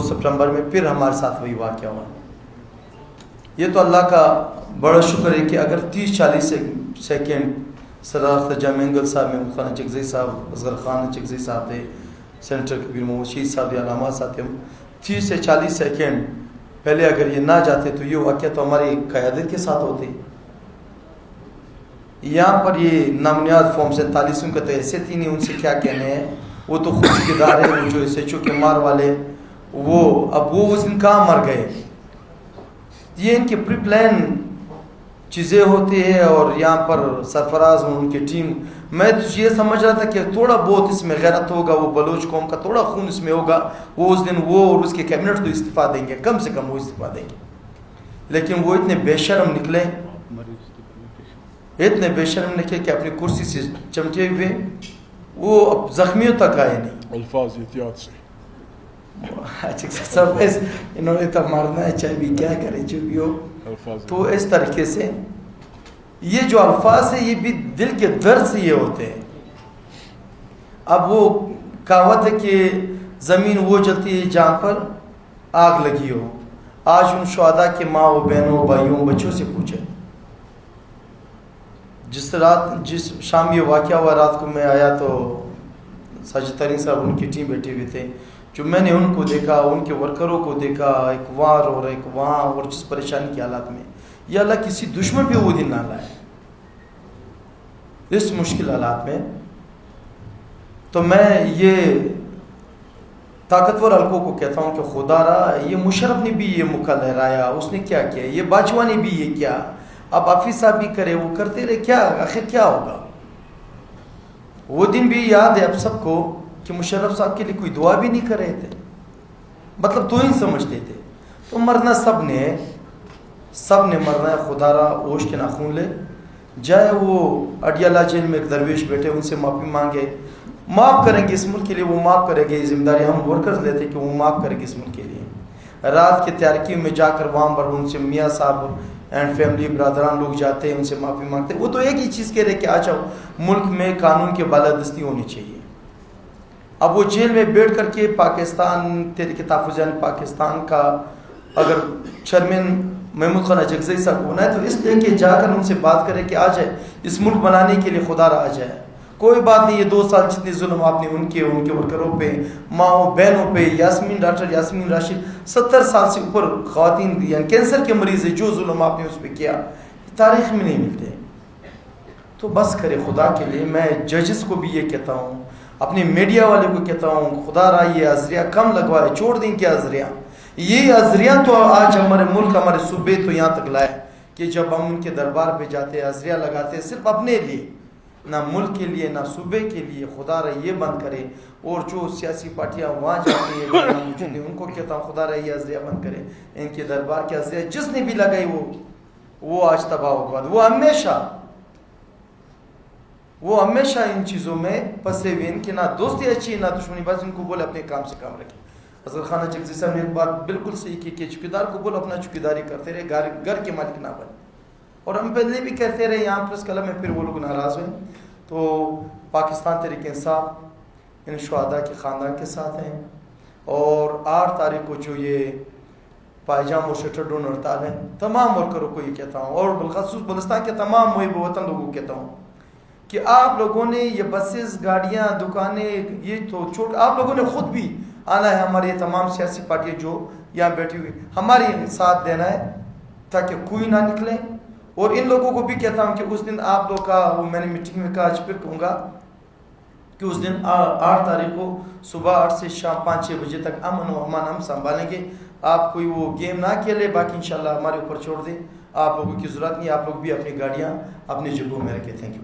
सितंबर में फिर हमारे साथ वही वाक़या हुआ। ये तो अल्लाह का बड़ा शुक्र है कि अगर 30-40 सेकेंड सरदार जामेंगल साहब, महमूद खान चकज़ई साहब, असगर खान चकज़ई साहब थे, सेंटर कबीर मोहम्मद शीद साहब या अलामा साहब थे, 30 से 40 सेकेंड पहले अगर ये ना जाते तो ये वाक़या तो हमारी क़यादत के साथ होते। यहाँ पर ये नामनियाद फॉर्म 47 उनका तो हैसियत ही नहीं, उनसे क्या कहने हैं, वो तो खुद ठेकेदार है, वो जो SHO के मार वाले, वो अब वो उस दिन कहाँ मर गए। ये इनके प्री प्लान चीज़ें होती है और यहाँ पर सरफराज उनकी टीम, मैं तो ये समझ रहा था कि थोड़ा बहुत इसमें गैरत होगा, वो बलोच कौम का थोड़ा खून इसमें होगा, वो उस दिन वो और उसके कैबिनेट तो इस्तीफ़ा देंगे, कम से कम वो इस्तीफ़ा देंगे। लेकिन वो इतने बेशर्म निकले, इतने बेशर्म निकले कि अपनी कुर्सी से चमके हुए वो अब जख्मियों तक आए नहीं। अल्फाज एहतियात से अच्छा सब इन्होंने तो मारना है, चाहे भी क्या करे जो भी हो। तो इस तरीके से ये जो अल्फाज है ये भी दिल के दर्द से ये होते हैं। अब वो कहावत है कि ज़मीन वो जलती है जहाँ पर आग लगी हो। आज उन शुहदा के माँ व बहनों, भाइयों, बच्चों से पूछे। जिस शाम ये वाक़या हुआ, रात को मैं आया तो साजिद तरीन साहब उनकी टीम बैठे हुए थे। जो मैंने उनको देखा, उनके वर्करों को देखा, एक वार और एक वहाँ, और जिस परेशानी के हालात में, ये अल्लाह किसी दुश्मन पे वो दिन ना लाए इस मुश्किल हालात में। तो मैं ये ताकतवर हल्कों को कहता हूँ कि खुदारा, ये मुशर्रफ ने भी ये मुक्का लहराया, उसने क्या किया, ये बाजवा ने भी ये किया, अब हाफिज साहब भी करे, वो करते रहे, क्या आखिर क्या होगा। वो दिन भी याद है अब सबको कि मुशर्रफ साहब के लिए कोई दुआ भी नहीं कर रहे थे, मतलब तो ही समझते थे। तो मरना सब ने मरना है, खुदारा ओश के नाखून ले जाए। वो अडियाला जेल में एक दरवेश बैठे, उनसे माफ़ी मांगे, माफ़ करेंगे इस मुल्क के लिए, वो माफ़ करेंगे। ये जिम्मेदारी हम वर्कर्स लेते कि वो माफ़ करेंगे इस मुल्क के लिए। रात के तैयारी में जाकर वहाँ पर उनसे मियाँ साहब एंड फैमिली ब्रदरान लोग जाते हैं, उनसे माफ़ी मांगते। वो तो एक ही चीज़ कह रहे कि आ जाओ, मुल्क में कानून की बालादस्ती होनी चाहिए। अब वो जेल में बैठ करके पाकिस्तान तहरीक तहफ़्फ़ुज़ पाकिस्तान का अगर चेयरमैन महमूद खान चकज़ई साहब होना है तो इसलिए कि जाकर उनसे बात करें कि आ जाए, इस मुल्क बनाने के लिए खुदा आ जाए। कोई बात नहीं, ये 2 साल जितने जुल्म आपने उनके वर्करों पे, माओ बहनों पे, डॉक्टर यास्मीन राशिद 70 साल से ऊपर ख़वातीन यानी कैंसर के मरीज़ है, जो जुल्म आपने उस पर किया तारीख़ में नहीं मिलते। तो बस करे खुदा के लिए। मैं जजेस को भी ये कहता हूँ, अपने मीडिया वाले को कहता हूँ, खुदा रहा ये अज़रिया कम लगवाए, छोड़ दें क्या अज़रिया। ये अज़रिया तो आज हमारे मुल्क, हमारे सूबे तो यहाँ तक लाए कि जब हम उनके दरबार पे जाते हैं, अज़रिया लगाते हैं सिर्फ अपने लिए, ना मुल्क के लिए, ना सूबे के लिए। खुदा रहा ये बंद करे। और जो सियासी पार्टियाँ वहाँ जाती हैं उनको कहता हूँ खुदा रहा ये अज़रिया बंद करे। इनके दरबार के अज़रिया जिसने भी लगाई वो आज तबाह होगा। वो हमेशा इन चीज़ों में फंसे हुए, इनकी ना दोस्ती अच्छी ना दुश्मनी। बस इनको बोले अपने काम से काम रखें। असगर खान चकज़ई साहब ने एक बात बिल्कुल सही की कि चौकीदार को बोलो अपना चौकीदारी करते रहे, घर के मालिक ना बने। और हम पहले भी कहते रहे, यहाँ प्रेस क्लब में फिर वो लोग नाराज़ हुए। तो पाकिस्तान तहरीक इंसाफ इन शुहदा के ख़ानदान के साथ हैं। और 8 तारीख को जो ये पायजाम और शटर ड्रोन हड़ताल है, तमाम वर्करों को ये कहता हूँ, और बिलखसूस बलुस्तान के तमाम मुहिब वतन लोगों को कहता हूँ कि आप लोगों ने ये बसेस, गाड़ियाँ, दुकानें, ये तो छोड़, आप लोगों ने खुद भी आना है। हमारे ये तमाम सियासी पार्टियाँ जो यहाँ बैठी हुई, हमारे साथ देना है ताकि कोई ना निकले। और इन लोगों को भी कहता हूँ कि उस दिन आप लोग का, वो मैंने मीटिंग में कहा, आज फिर कहूँगा कि उस दिन 8 तारीख को सुबह 8 से शाम 5-6 बजे तक अमन व अमान हम संभालेंगे। आप कोई वो गेम ना खेले, बाकी इंशाल्लाह हमारे ऊपर छोड़ दें। आप लोगों की ज़रूरत नहीं, आप लोग भी अपनी गाड़ियाँ अपनी जगहों में रखें। Thank you.